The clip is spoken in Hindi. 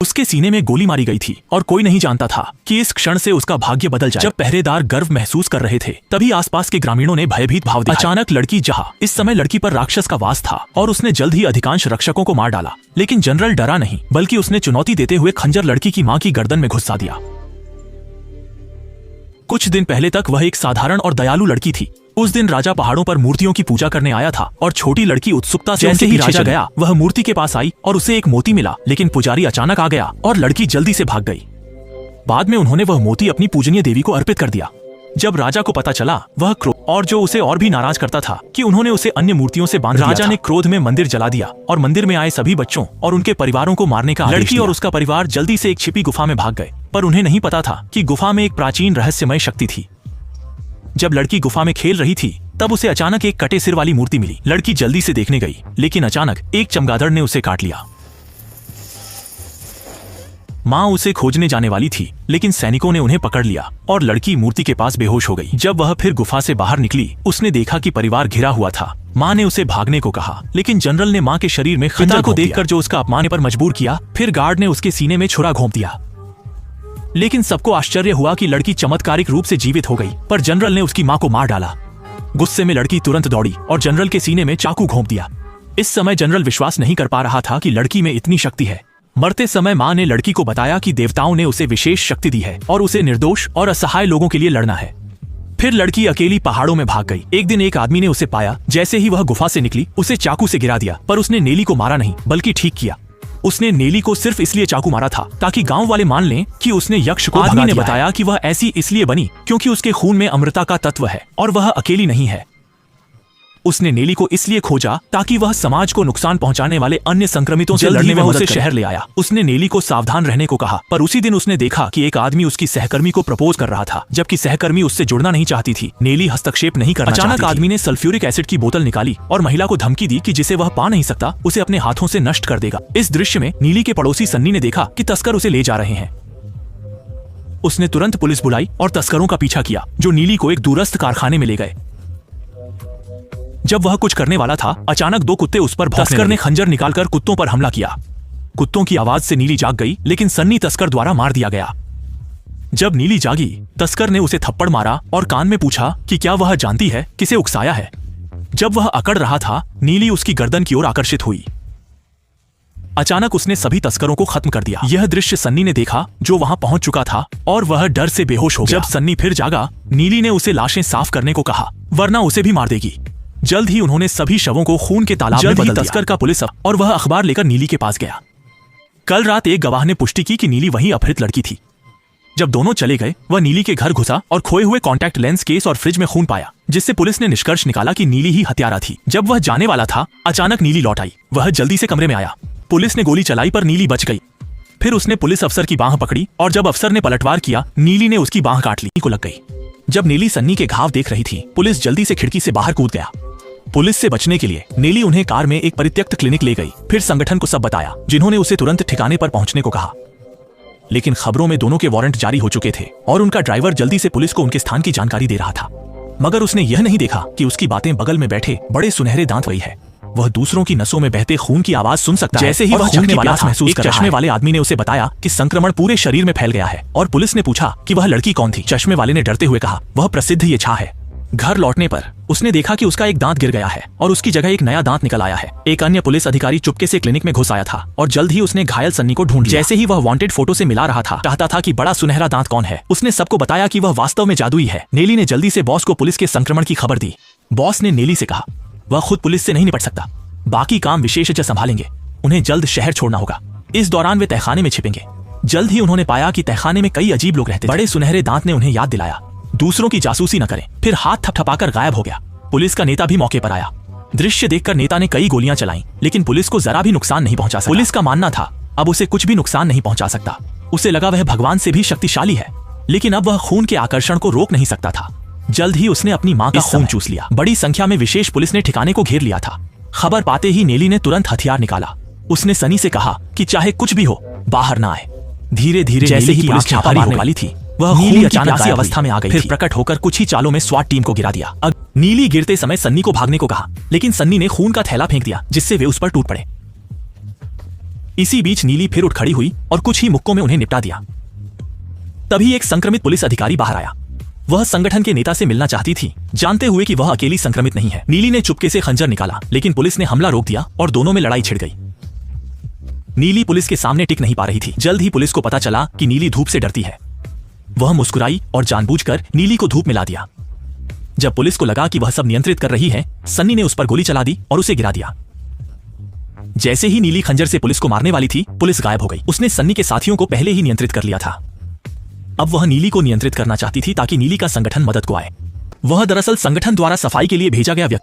उसके सीने में गोली मारी गई थी और कोई नहीं जानता था कि इस क्षण से उसका भाग्य बदल जाए। जब पहरेदार गर्व महसूस कर रहे थे तभी आसपास के ग्रामीणों ने भयभीत भाव दिखाए। अचानक लड़की जहाँ इस समय लड़की पर राक्षस का वास था और उसने जल्द ही अधिकांश रक्षकों को मार डाला। लेकिन जनरल डरा नहीं, बल्कि उसने चुनौती देते हुए खंजर लड़की की मां की गर्दन में घुसा दिया। कुछ दिन पहले तक वह एक साधारण और दयालु लड़की थी। उस दिन राजा पहाड़ों पर मूर्तियों की पूजा करने आया था और छोटी लड़की उत्सुकता से जैसे ही राजा गया वह मूर्ति के पास आई और उसे एक मोती मिला। लेकिन पुजारी अचानक आ गया और लड़की जल्दी से भाग गई। बाद में उन्होंने वह मोती अपनी पूजनीय देवी को अर्पित कर दिया। जब राजा को पता चला वह क्रोध और जो उसे और भी नाराज करता था कि उन्होंने उसे अन्य मूर्तियों से बांध दिया था। राजा ने क्रोध में मंदिर जला दिया और मंदिर में आए सभी बच्चों और उनके परिवारों को मारने का आदेश दिया। लड़की और उसका परिवार जल्दी से एक छिपी गुफा में भाग गए, पर उन्हें नहीं पता था कि गुफा में एक प्राचीन रहस्यमय शक्ति थी। जब लड़की गुफा में खेल रही थी तब उसे अचानक एक कटे सिर वाली मूर्ति मिली। लड़की जल्दी से देखने गई, लेकिन अचानक एक चमगादड़ ने उसे काट लिया। माँ उसे खोजने जाने वाली थी, लेकिन सैनिकों ने उन्हें पकड़ लिया और लड़की मूर्ति के पास बेहोश हो गई। जब वह फिर गुफा से बाहर निकली उसने देखा कि परिवार घिरा हुआ था। माँ ने उसे भागने को कहा, लेकिन जनरल ने माँ के शरीर में खंजर को देखकर जो उसका अपमान पर मजबूर किया। फिर गार्ड ने उसके सीने में छुरा घोंप दिया। लेकिन सबको आश्चर्य हुआ कि लड़की चमत्कारिक रूप से जीवित हो गई, पर जनरल ने उसकी माँ को मार डाला। गुस्से में लड़की तुरंत दौड़ी और जनरल के सीने में चाकू घोंप दिया। इस समय जनरल विश्वास नहीं कर पा रहा था कि लड़की में इतनी शक्ति है। मरते समय माँ ने लड़की को बताया कि देवताओं ने उसे विशेष शक्ति दी है और उसे निर्दोष और असहाय लोगों के लिए लड़ना है। फिर लड़की अकेली पहाड़ों में भाग गई। एक दिन एक आदमी ने उसे पाया। जैसे ही वह गुफा से निकली उसे चाकू से गिरा दिया, पर उसने नेली को मारा नहीं बल्कि ठीक किया। उसने नेली को सिर्फ इसलिए चाकू मारा था ताकि गांव वाले मान लें कि उसने यक्ष को भगा दिया। आदमी ने बताया कि वह ऐसी इसलिए बनी क्योंकि उसके खून में अमृता का तत्व है और वह अकेली नहीं है। उसने नेली को इसलिए खोजा ताकि वह समाज को नुकसान पहुंचाने वाले अन्य संक्रमितों से लड़ने में उसे शहर ले आया। उसने नेली को सावधान रहने को कहा, पर उसी दिन उसने देखा कि एक आदमी उसकी सहकर्मी को प्रपोज कर रहा था, जबकि सहकर्मी उससे जुड़ना नहीं चाहती थी। नेली हस्तक्षेप नहीं करना चाहती थी। अचानक आदमी ने सल्फ्यूरिक एसिड की बोतल निकाली और महिला को धमकी दी कि जिसे वह पा नहीं सकता उसे अपने हाथों से नष्ट कर देगा। इस दृश्य में नीली के पड़ोसी सन्नी ने देखा कि तस्कर उसे ले जा रहे हैं। उसने तुरंत पुलिस बुलाई और तस्करों का पीछा किया, जो नीली को एक दूरस्थ कारखाने में ले गए। जब वह कुछ करने वाला था अचानक दो कुत्ते उस पर भौंकने लगे। तस्कर ने खंजर निकालकर कुत्तों पर हमला किया। कुत्तों की आवाज से नीली जाग गई, लेकिन सन्नी तस्कर द्वारा मार दिया गया। जब नीली जागी तस्कर ने उसे थप्पड़ मारा और कान में पूछा कि क्या वह जानती है किसे उकसाया है। जब वह अकड़ रहा था नीली उसकी गर्दन की ओर आकर्षित हुई। अचानक उसने सभी तस्करों को खत्म कर दिया। यह दृश्य सन्नी ने देखा, जो वहां पहुंच चुका था, और वह डर से बेहोश हो गया। जब सन्नी फिर जागा नीली ने उसे लाशें साफ करने को कहा, वरना उसे भी मार देगी। जल्द ही उन्होंने सभी शवों को खून के तालाब में बदल दिया। तस्कर का पुलिस और वह अखबार लेकर नीली के पास गया। कल रात एक गवाह ने पुष्टि की कि नीली वही अपहृत लड़की थी। जब दोनों चले गए वह नीली के घर घुसा और खोए हुए कॉन्टैक्ट लेंस केस और फ्रिज में खून पाया, जिससे पुलिस ने निष्कर्ष निकाला कि नीली ही हत्यारा थी। जब वह जाने वाला था अचानक नीली लौट आई। वह जल्दी से कमरे में आया। पुलिस ने गोली चलाई पर नीली बच गई। फिर उसने पुलिस अफसर की बांह पकड़ी और जब अफसर ने पलटवार किया नीली ने उसकी बांह काट ली को लग गई। जब नीली सन्नी के घाव देख रही थी पुलिस जल्दी से खिड़की से बाहर कूद गया। पुलिस से बचने के लिए नीली उन्हें कार में एक परित्यक्त क्लिनिक ले गई। फिर संगठन को सब बताया, जिन्होंने उसे तुरंत ठिकाने पर पहुंचने को कहा। लेकिन खबरों में दोनों के वारंट जारी हो चुके थे और उनका ड्राइवर जल्दी से पुलिस को उनके स्थान की जानकारी दे रहा था। मगर उसने यह नहीं देखा कि उसकी बातें बगल में बैठे बड़े सुनहरे दांत वही है। वह दूसरों की नसों में बहते खून की आवाज सुन सकता है। जैसे ही वह खून की प्यास महसूस कर चश्मे वाले आदमी ने उसे बताया कि संक्रमण पूरे शरीर में फैल गया है और पुलिस ने पूछा कि वह लड़की कौन थी। चश्मे वाले ने डरते हुए कहा, वह प्रसिद्ध ये छा है। घर लौटने पर उसने देखा कि उसका एक दांत गिर गया है और उसकी जगह एक नया दांत निकल आया है। एक अन्य पुलिस अधिकारी चुपके से क्लिनिक में घुस आया था और जल्द ही उसने घायल सन्नी को ढूंढ लिया। जैसे ही वह वांटेड फोटो से मिला रहा था, चाहता था कि बड़ा सुनहरा दांत कौन है। उसने सबको बताया कि वह वास्तव में जादुई है। नेली ने जल्दी से बॉस को पुलिस के संक्रमण की खबर दी। बॉस ने नेली से कहा, वह खुद पुलिस से नहीं निपट सकता, बाकी काम विशेषज्ञ संभालेंगे। उन्हें जल्द शहर छोड़ना होगा। इस दौरान वे तहखाने में छिपेंगे। जल्द ही उन्होंने पाया कि तहखाने में कई अजीब लोग रहते थे। बड़े सुनहरे दांत ने उन्हें याद दिलाया, दूसरों की जासूसी न करें। फिर हाथ थपथपाकर गायब हो गया। पुलिस का नेता भी मौके पर आया। दृश्य देखकर नेता ने कई गोलियां चलाई, लेकिन पुलिस को जरा भी नुकसान नहीं पहुंचा सका। पुलिस का मानना था अब उसे कुछ भी नुकसान नहीं पहुंचा सकता। उसे लगा वह भगवान से भी शक्तिशाली है, लेकिन अब वह खून के आकर्षण को रोक नहीं सकता था। जल्द ही उसने अपनी मां का खून चूस लिया। बड़ी संख्या में विशेष पुलिस ने ठिकाने को घेर लिया था। खबर पाते ही नेली ने तुरंत हथियार निकाला। उसने सनी से कहा कि चाहे कुछ भी हो बाहर ना आए। धीरे धीरे जैसे ही पुलिस छापा मारने वाली थी, वह नीली अचानक सी अवस्था में आ गई। फिर प्रकट होकर कुछ ही चालों में स्वाट टीम को गिरा दिया। नीली गिरते समय सन्नी को भागने को कहा, लेकिन सन्नी ने खून का थैला फेंक दिया, जिससे वे उस पर टूट पड़े। इसी बीच नीली फिर उठ खड़ी हुई और कुछ ही मुक्कों में उन्हें निपटा दिया। तभी एक संक्रमित पुलिस अधिकारी बाहर आया। वह संगठन के नेता से मिलना चाहती थी, जानते हुए कि वह अकेली संक्रमित नहीं है। नीली ने चुपके से खंजर निकाला, लेकिन पुलिस ने हमला रोक दिया और दोनों में लड़ाई छिड़ गई। नीली पुलिस के सामने टिक नहीं पा रही थी। जल्द ही पुलिस को पता चला कि नीली धूप से डरती है। वह मुस्कुराई और जानबूझकर नीली को धूप में ला दिया। जब पुलिस को लगा कि वह सब नियंत्रित कर रही है, सन्नी ने उस पर गोली चला दी और उसे गिरा दिया। जैसे ही नीली खंजर से पुलिस को मारने वाली थी, पुलिस गायब हो गई। उसने सन्नी के साथियों को पहले ही नियंत्रित कर लिया था। अब वह नीली को नियंत्रित करना चाहती थी ताकि नीली का संगठन मदद को आए। वह दरअसल संगठन द्वारा सफाई के लिए भेजा गया व्यक्ति